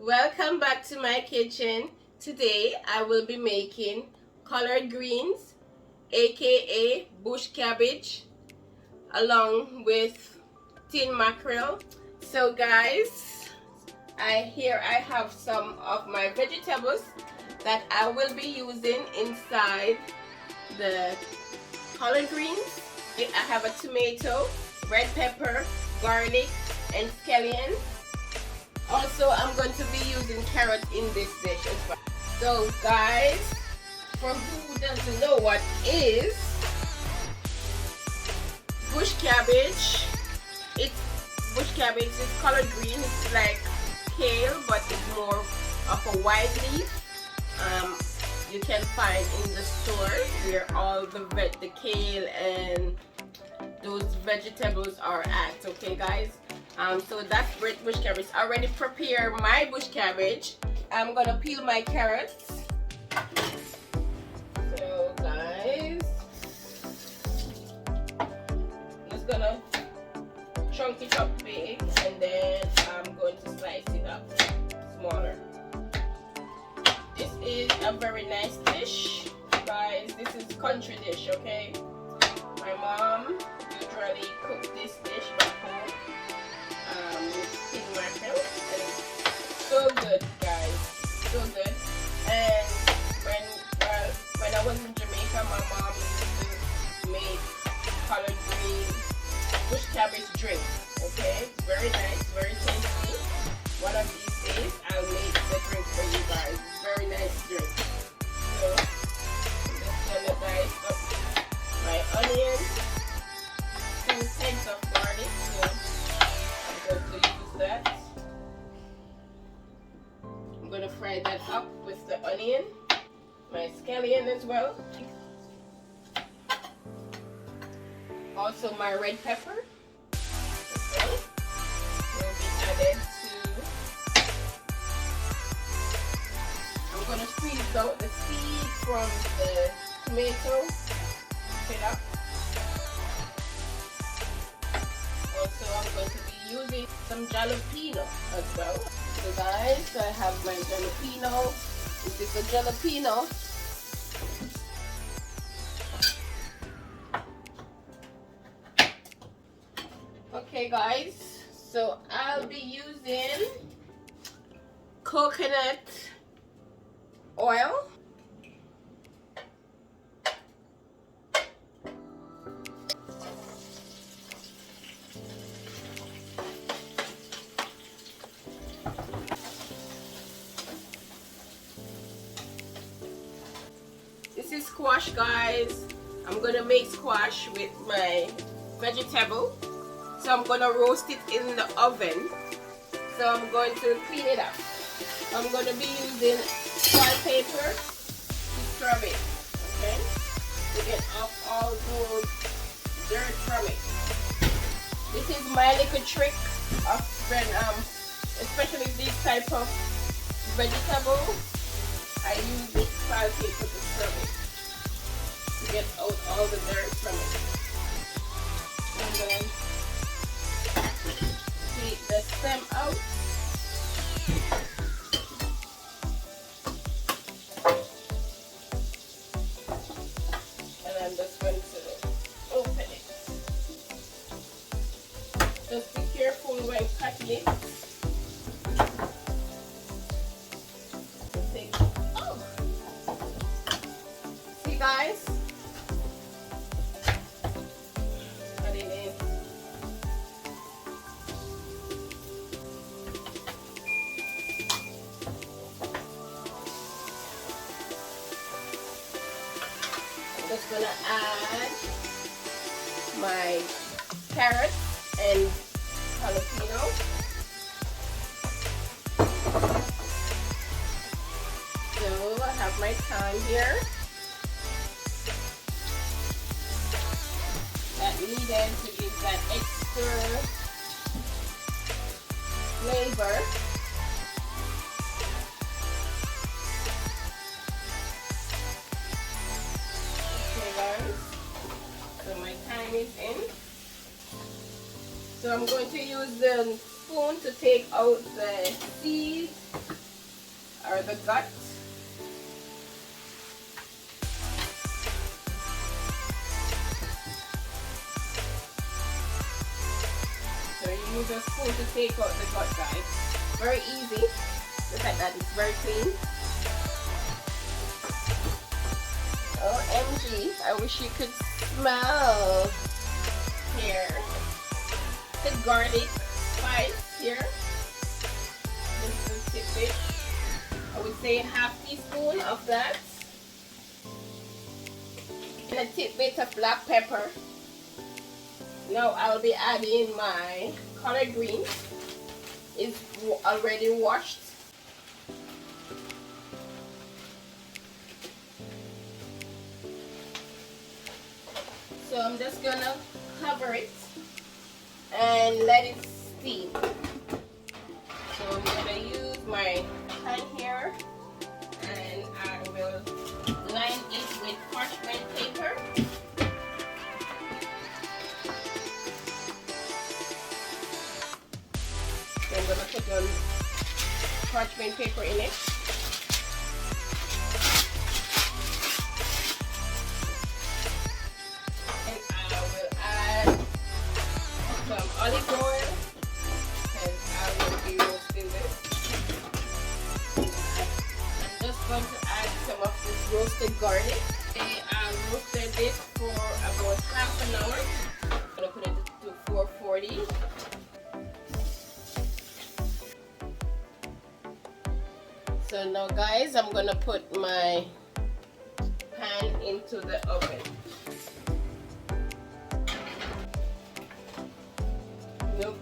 Welcome back to my kitchen. Today I will be making collard greens, aka bush cabbage, along with tin mackerel. So guys, I have some of my vegetables that I will be using inside the collard greens. I have a tomato, red pepper, garlic, and scallion. Also, I'm going to be using carrot in this dish as well. So guys, for who doesn't know what is bush cabbage, bush cabbage is collard green. It's like kale, but it's more of a wide leaf. You can find in the store where all the kale and those vegetables are at. Okay guys, so that's bush cabbage. I already prepared my bush cabbage. I'm gonna peel my carrots. So guys, just gonna chunk it up big, and then I'm going to slice it up smaller. This is a very nice dish, guys. This is country dish, okay? My mom usually cooks this dish back home with tin mackerel, and it's so good, guys, so good. And when I was in Jamaica, my mom used to make collard green bush cabbage drink. Okay, it's very nice, very tasty. One of these days I'll make the drink for you guys. Very nice drink. So I'm just gonna dice up my onion, 2 heads of garlic. So I'm going to use that. I'm gonna fry that up with the onion, my scallion as well. Also my red pepper. Okay, will be added to. I'm gonna squeeze out the seed from the tomato. It up. Also, I'm going to be using some jalapeno as well. So guys, I have my jalapeno. This is a jalapeno. Okay guys, so I'll be using coconut oil. This is squash, guys. I'm gonna make squash with my vegetable. So I'm gonna roast it in the oven. So I'm going to clean it up. I'm gonna be using sandpaper to scrub it, okay? To get off all those dirt from it. This is my little trick of when, especially this type of vegetable, I use this sandpaper to scrub it to get out all the dirt from it. And then take the stem out. And I'm just going to open it. Just be careful when cutting it. Oh! See guys? Cut it in. Just gonna add my carrots and jalapeno. So I have my thyme here that needed to give that extra flavor. So my thyme is in. So I'm going to use the spoon to take out the seeds or the gut. So you use a spoon to take out the gut, guys. Very easy. Look at that, it's very clean. OMG, I wish you could smell here. The garlic spice here. This is tidbit. I would say a half teaspoon of that. And a tidbit of black pepper. Now I'll be adding my collard greens. It's already washed. So I'm just gonna cover it and let it steam. So I'm gonna use my pan here and I will line it with parchment paper. So I'm gonna put on parchment paper in it. Olive oil, and I will be roasting this. I'm just going to add some of this roasted garlic. I roasted this for about half an hour. I'm going to put it to 440. So now guys, I'm going to put my pan into the oven.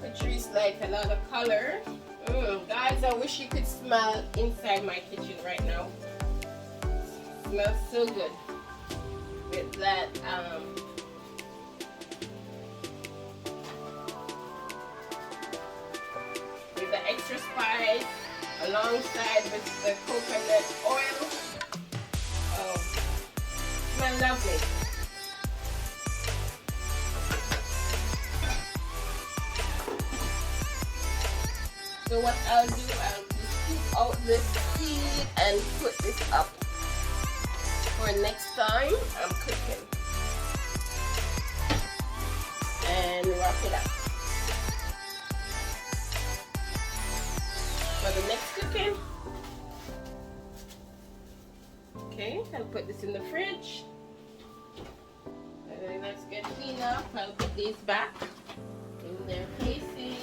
Patrice like a lot of color. Guys, I wish you could smell inside my kitchen right now. Smells so good with that with the extra spice alongside with the coconut oil. Oh, smells lovely. So what I'll do, I'll just scoop out this seed and put this up for next time I'm cooking. And wrap it up. For the next cooking. Okay, I'll put this in the fridge. And then let's get clean up. I'll put these back in their places.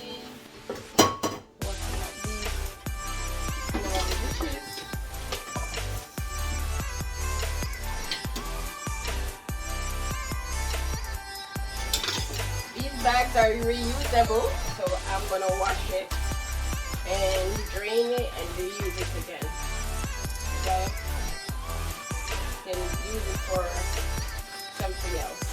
Bags are reusable, so I'm gonna wash it and drain it and reuse it again. Okay, you can use it for something else.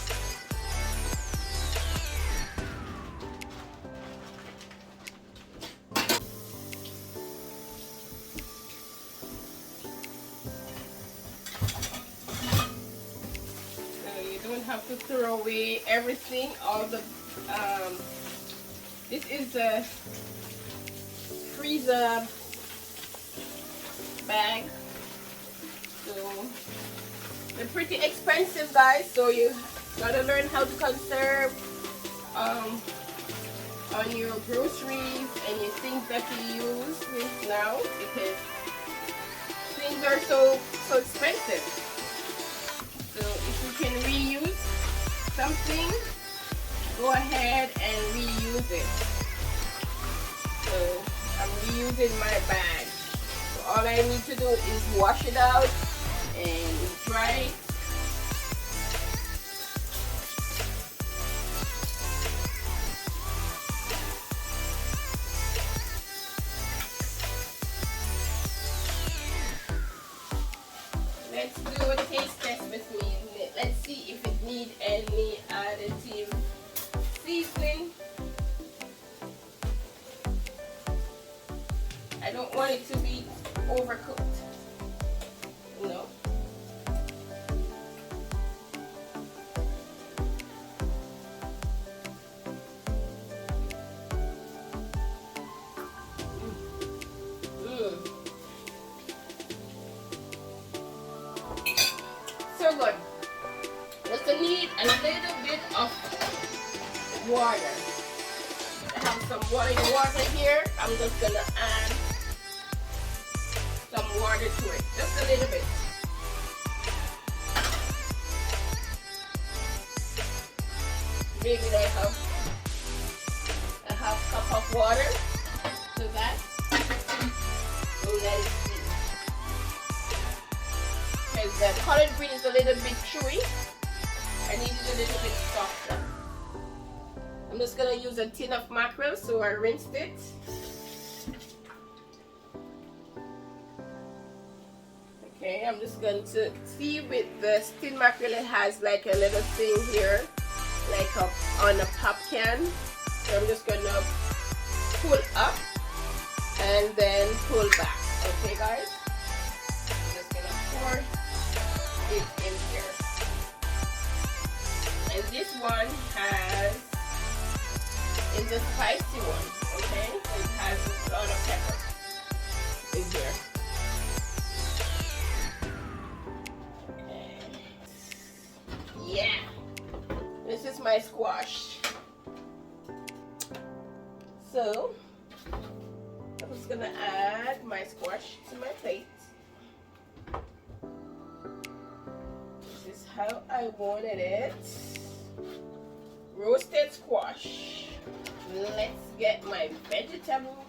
So you don't have to throw away everything, all the this is a freezer bag, so they're pretty expensive, guys, so you gotta learn how to conserve on your groceries and your things that you use now, because things are so expensive. So if you can reuse something, go ahead and reuse it. So I'm reusing my bag. So all I need to do is wash it out and dry it. Let's do a taste test with me. Let's see if it needs any additive seasoning. I don't want it to be overcooked. No. water. I have some boiling water here. I'm just gonna add some water to it, just a little bit. Maybe I have a half cup of water to that. We'll let it steam. Because the collard green is a little bit chewy. I need it a little bit softer. I'm just gonna use a tin of mackerel, so I rinsed it. Okay, I'm just going to see with the tin mackerel, it has like a little thing here, like on a pop can. So I'm just gonna pull up and then pull back. Okay, guys? I'm just gonna pour it in here. And this one is a spicy one, okay? So it has a lot of pepper in here. Okay. Yeah. This is my squash. So I'm just gonna add my squash to my plate. This is how I wanted it. Roasted squash. Let's get my vegetables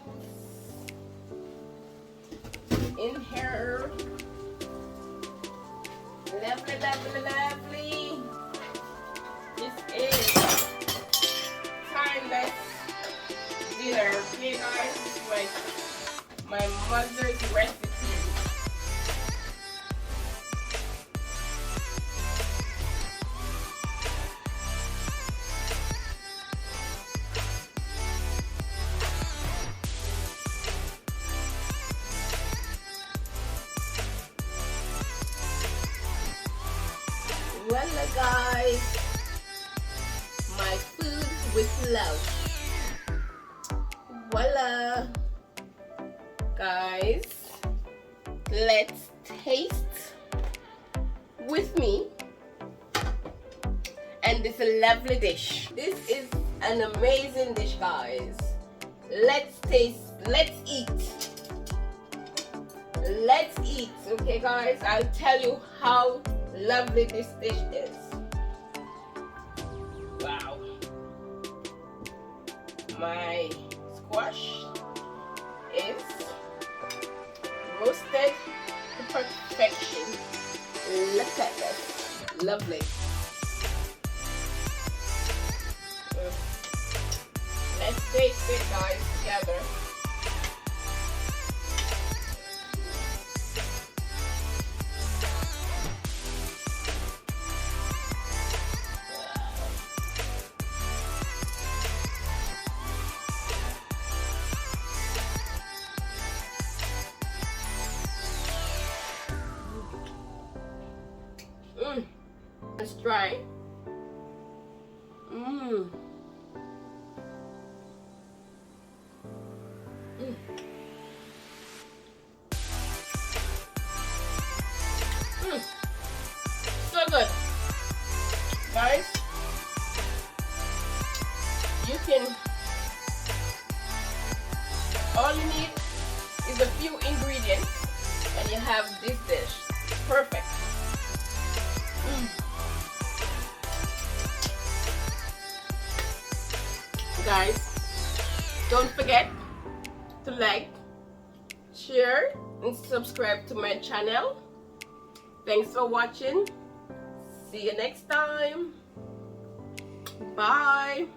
in here. Lovely, lovely, lovely. This is timeless dinner. Okay, guys, this is my mother's recipe. Voila, guys, my food with love. Voila, guys, let's taste with me and this lovely dish. This is an amazing dish, guys. Let's taste, let's eat. Let's eat, okay, guys? I'll tell you how lovely this dish is. Wow. My squash is roasted to perfection. Look at this. Lovely. Let's taste it, guys, together. Let's try. So good, guys. You can. All you need is a few ingredients, and you have this dish. Perfect. Guys, don't forget to like, share, and subscribe to my channel. Thanks for watching. See you next time. Bye.